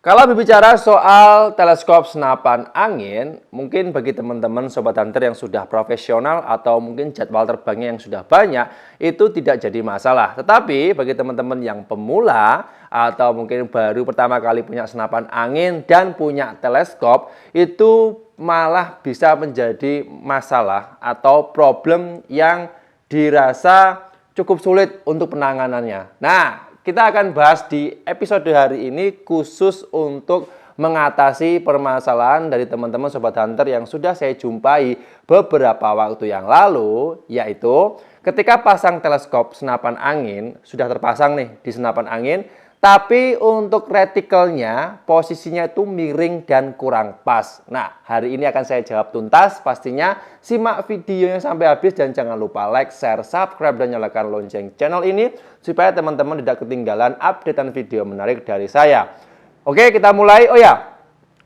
Kalau berbicara soal teleskop senapan angin, mungkin bagi teman-teman Sobat Hunter yang sudah profesional atau mungkin jadwal terbangnya yang sudah banyak, itu tidak jadi masalah. Tetapi bagi teman-teman yang pemula atau mungkin baru pertama kali punya senapan angin dan punya teleskop, itu malah bisa menjadi masalah atau problem yang dirasa cukup sulit untuk penanganannya. Nah, kita akan bahas di episode hari ini khusus untuk mengatasi permasalahan dari teman-teman Sobat Hunter yang sudah saya jumpai beberapa waktu yang lalu, yaitu ketika pasang teleskop senapan angin, sudah terpasang nih di senapan angin, tapi untuk retikelnya posisinya itu miring dan kurang pas. Nah, hari ini akan saya jawab tuntas. Pastinya simak videonya sampai habis dan jangan lupa like, share, subscribe, dan nyalakan lonceng channel ini supaya teman-teman tidak ketinggalan updatean video menarik dari saya. Oke, kita mulai. Oh ya,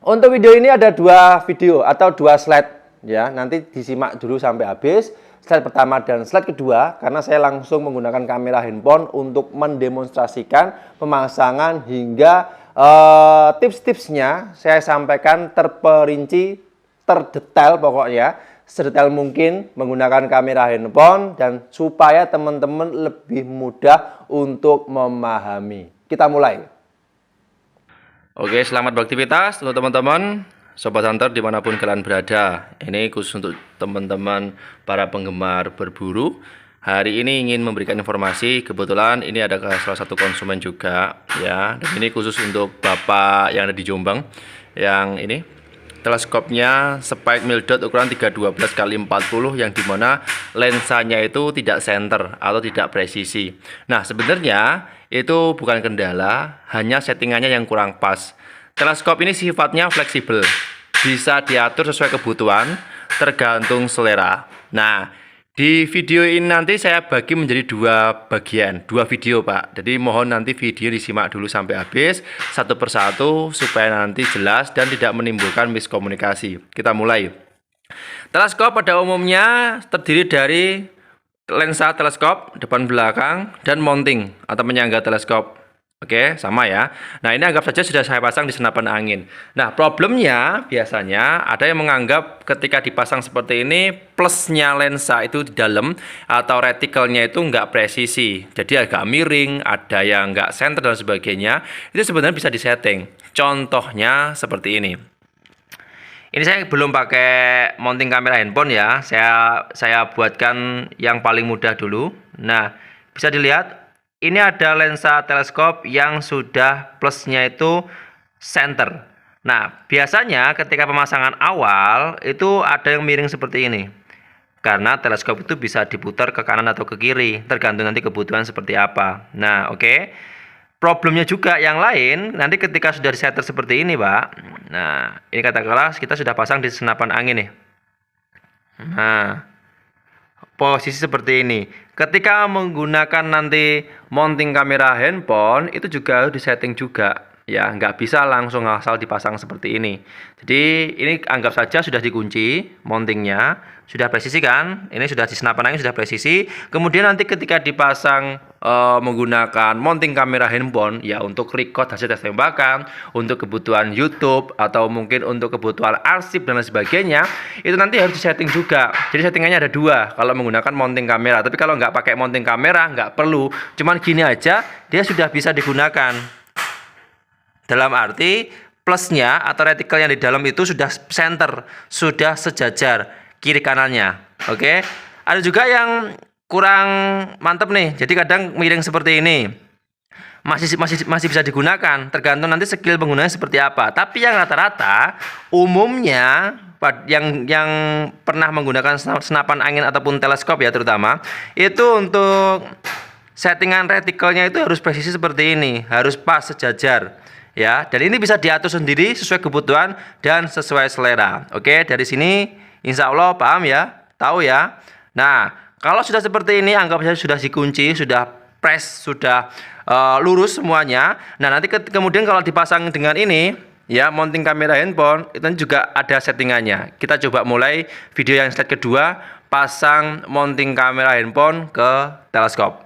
untuk video ini ada dua video atau dua slide ya. Nanti disimak dulu sampai habis. Slide pertama dan slide kedua, karena saya langsung menggunakan kamera handphone untuk mendemonstrasikan pemasangan hingga tips-tipsnya saya sampaikan terperinci, terdetail pokoknya, sedetail mungkin menggunakan kamera handphone dan supaya teman-teman lebih mudah untuk memahami. Kita mulai. Oke, selamat beraktivitas untuk teman-teman Sobat Hunter dimanapun kalian berada. Ini khusus untuk teman-teman para penggemar berburu. Hari ini ingin memberikan informasi. Kebetulan ini ada salah satu konsumen juga ya. Dan ini khusus untuk bapak yang ada di Jombang. Yang ini teleskopnya Spike Mildot ukuran 312x40 yang dimana lensanya itu tidak center atau tidak presisi. Nah, sebenarnya itu bukan kendala, hanya settingannya yang kurang pas. Teleskop ini sifatnya fleksibel, bisa diatur sesuai kebutuhan, tergantung selera. Nah, di video ini nanti saya bagi menjadi dua bagian, dua video Pak. Jadi mohon nanti video disimak dulu sampai habis, satu persatu, supaya nanti jelas dan tidak menimbulkan miskomunikasi. Kita mulai. Teleskop pada umumnya terdiri dari lensa teleskop, depan belakang, dan mounting atau penyangga teleskop. Oke, sama ya. Nah, ini anggap saja sudah saya pasang di senapan angin. Nah, problemnya biasanya ada yang menganggap ketika dipasang seperti ini, plusnya lensa itu di dalam atau retikelnya itu nggak presisi. Jadi agak miring, ada yang nggak center dan sebagainya. Itu sebenarnya bisa disetting. Contohnya seperti ini. Ini saya belum pakai mounting kamera handphone ya. Saya buatkan yang paling mudah dulu. Nah, bisa dilihat. Ini ada lensa teleskop yang sudah plusnya itu center. Nah, biasanya ketika pemasangan awal itu ada yang miring seperti ini. Karena teleskop itu bisa diputar ke kanan atau ke kiri, tergantung nanti kebutuhan seperti apa. Nah, oke. Problemnya juga yang lain, nanti ketika sudah disetter seperti ini, Pak. Nah, ini katakanlah kita sudah pasang di senapan angin nih. Nah, posisi seperti ini. Ketika menggunakan nanti mounting kamera handphone itu juga harus disetting juga ya, nggak bisa langsung asal dipasang seperti ini. Jadi ini anggap saja sudah dikunci mountingnya, sudah presisi kan? Ini sudah di senapan angin sudah presisi. Kemudian nanti ketika dipasang menggunakan mounting kamera handphone ya untuk record hasil tes tembakan, untuk kebutuhan YouTube atau mungkin untuk kebutuhan arsip dan lain sebagainya, itu nanti harus disetting juga. Jadi settingannya ada dua kalau menggunakan mounting kamera. Tapi kalau nggak pakai mounting kamera nggak perlu, cuman gini aja dia sudah bisa digunakan. Dalam arti plusnya atau retikel yang di dalam itu sudah center, sudah sejajar kiri kanannya. Oke. Ada juga yang kurang mantep nih. Jadi kadang miring seperti ini. Masih bisa digunakan, tergantung nanti skill penggunanya seperti apa. Tapi yang rata-rata umumnya yang pernah menggunakan senapan angin ataupun teleskop ya terutama, itu untuk settingan retikelnya itu harus presisi seperti ini, harus pas sejajar. Ya, dan ini bisa diatur sendiri sesuai kebutuhan dan sesuai selera. Oke, dari sini insya Allah paham ya, tahu ya. Nah, kalau sudah seperti ini, anggap saja sudah dikunci, sudah press, sudah lurus semuanya. Nah, nanti kemudian kalau dipasang dengan ini, ya mounting kamera handphone, itu juga ada settingannya. Kita coba mulai video yang slide kedua, pasang mounting kamera handphone ke teleskop.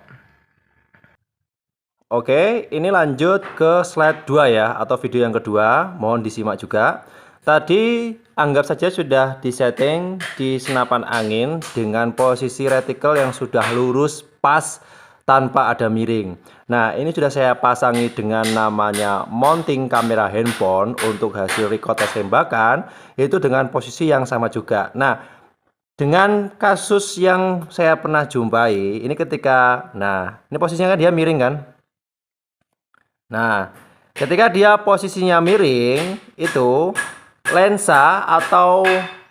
Oke, ini lanjut ke slide 2 ya, atau video yang kedua. Mohon disimak juga. Tadi anggap saja sudah disetting di senapan angin dengan posisi retikel yang sudah lurus pas tanpa ada miring. Nah, ini sudah saya pasangi dengan namanya mounting kamera handphone untuk hasil record tes tembakan, yaitu dengan posisi yang sama juga. Nah, dengan kasus yang saya pernah jumpai, ini ketika, nah ini posisinya kan dia miring kan. Nah, ketika dia posisinya miring, itu lensa atau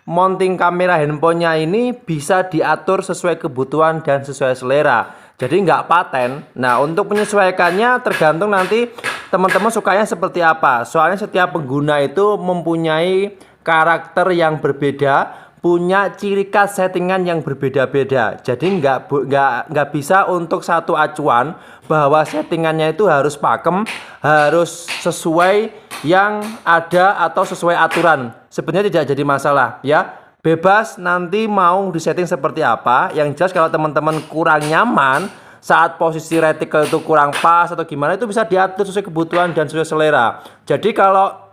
mounting kamera handphonenya ini bisa diatur sesuai kebutuhan dan sesuai selera. Jadi nggak paten. Nah, untuk menyesuaikannya tergantung nanti teman-teman sukanya seperti apa. Soalnya setiap pengguna itu mempunyai karakter yang berbeda, punya ciri khas settingan yang berbeda-beda. Jadi nggak bisa untuk satu acuan bahwa settingannya itu harus pakem, harus sesuai yang ada atau sesuai aturan. Sebenarnya tidak jadi masalah ya. Bebas nanti mau disetting seperti apa. Yang jelas kalau teman-teman kurang nyaman saat posisi retikel itu kurang pas atau gimana, itu bisa diatur sesuai kebutuhan dan sesuai selera. Jadi kalau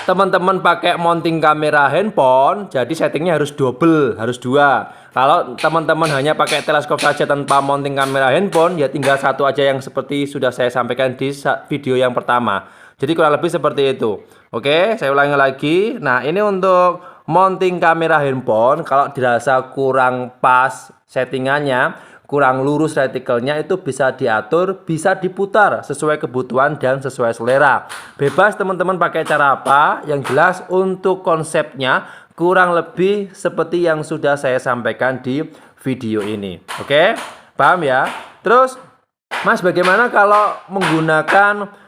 teman-teman pakai mounting kamera handphone, jadi settingnya harus double, harus 2. Kalau teman-teman hanya pakai teleskop saja tanpa mounting kamera handphone, ya tinggal satu aja yang seperti sudah saya sampaikan di video yang pertama. Jadi kurang lebih seperti itu. Oke, saya ulangi lagi. Nah, ini untuk mounting kamera handphone, kalau dirasa kurang pas settingannya, kurang lurus retikelnya, itu bisa diatur, bisa diputar sesuai kebutuhan dan sesuai selera. Bebas teman-teman pakai cara apa, yang jelas untuk konsepnya kurang lebih seperti yang sudah saya sampaikan di video ini. Oke, paham ya? Terus, Mas, bagaimana kalau menggunakan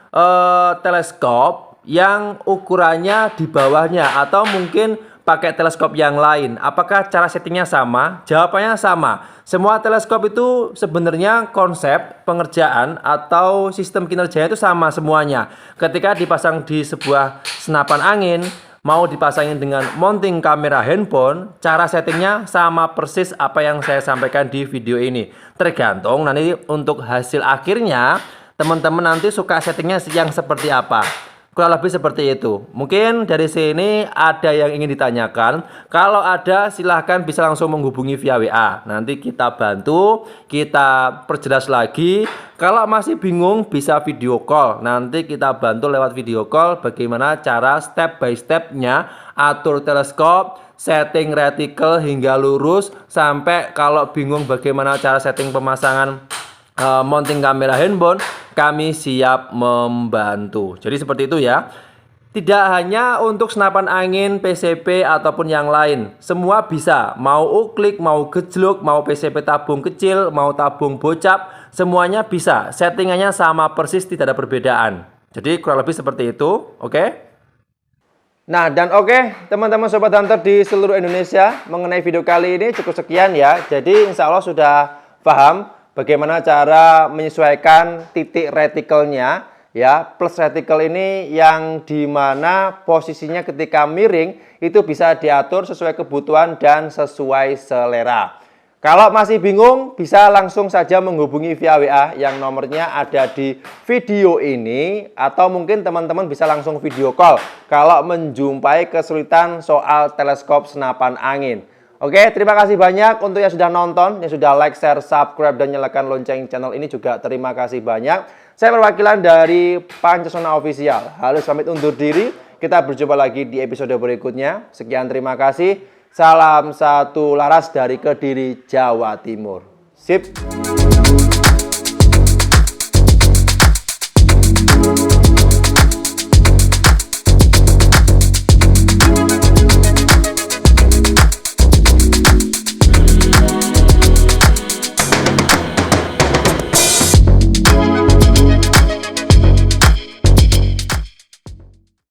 teleskop yang ukurannya di bawahnya, atau mungkin pakai teleskop yang lain? Apakah cara settingnya sama? Jawabannya sama. Semua teleskop itu sebenarnya konsep pengerjaan atau sistem kinerjanya itu sama semuanya. Ketika dipasang di sebuah senapan angin, mau dipasangin dengan mounting kamera handphone, cara settingnya sama persis apa yang saya sampaikan di video ini. Tergantung nanti untuk hasil akhirnya, teman-teman nanti suka settingnya yang seperti apa. Kurang lebih seperti itu. Mungkin dari sini ada yang ingin ditanyakan. Kalau ada, silahkan bisa langsung menghubungi via WA. Nanti kita bantu, kita perjelas lagi. Kalau masih bingung, bisa video call. Nanti kita bantu lewat video call bagaimana cara step by stepnya atur teleskop, setting retikel hingga lurus, sampai kalau bingung bagaimana cara setting pemasangan mounting kamera handphone, kami siap membantu. Jadi seperti itu ya. Tidak hanya untuk senapan angin, PCP ataupun yang lain, semua bisa. Mau uklik, mau gejluk, mau PCP tabung kecil, mau tabung bocap, semuanya bisa. Settingannya sama persis, tidak ada perbedaan. Jadi kurang lebih seperti itu, oke? Nah, dan oke, teman-teman Sobat Hunter di seluruh Indonesia, mengenai video kali ini cukup sekian ya. Jadi insya Allah sudah paham bagaimana cara menyesuaikan titik retikelnya ya. Plus retikel ini yang dimana posisinya ketika miring itu bisa diatur sesuai kebutuhan dan sesuai selera. Kalau masih bingung, bisa langsung saja menghubungi via WA yang nomornya ada di video ini, atau mungkin teman-teman bisa langsung video call kalau menjumpai kesulitan soal teleskop senapan angin. Oke, terima kasih banyak untuk yang sudah nonton, yang sudah like, share, subscribe, dan nyalakan lonceng channel ini juga terima kasih banyak. Saya perwakilan dari Pancasona Official. Harus pamit undur diri. Kita berjumpa lagi di episode berikutnya. Sekian, terima kasih. Salam satu laras dari Kediri, Jawa Timur. Sip.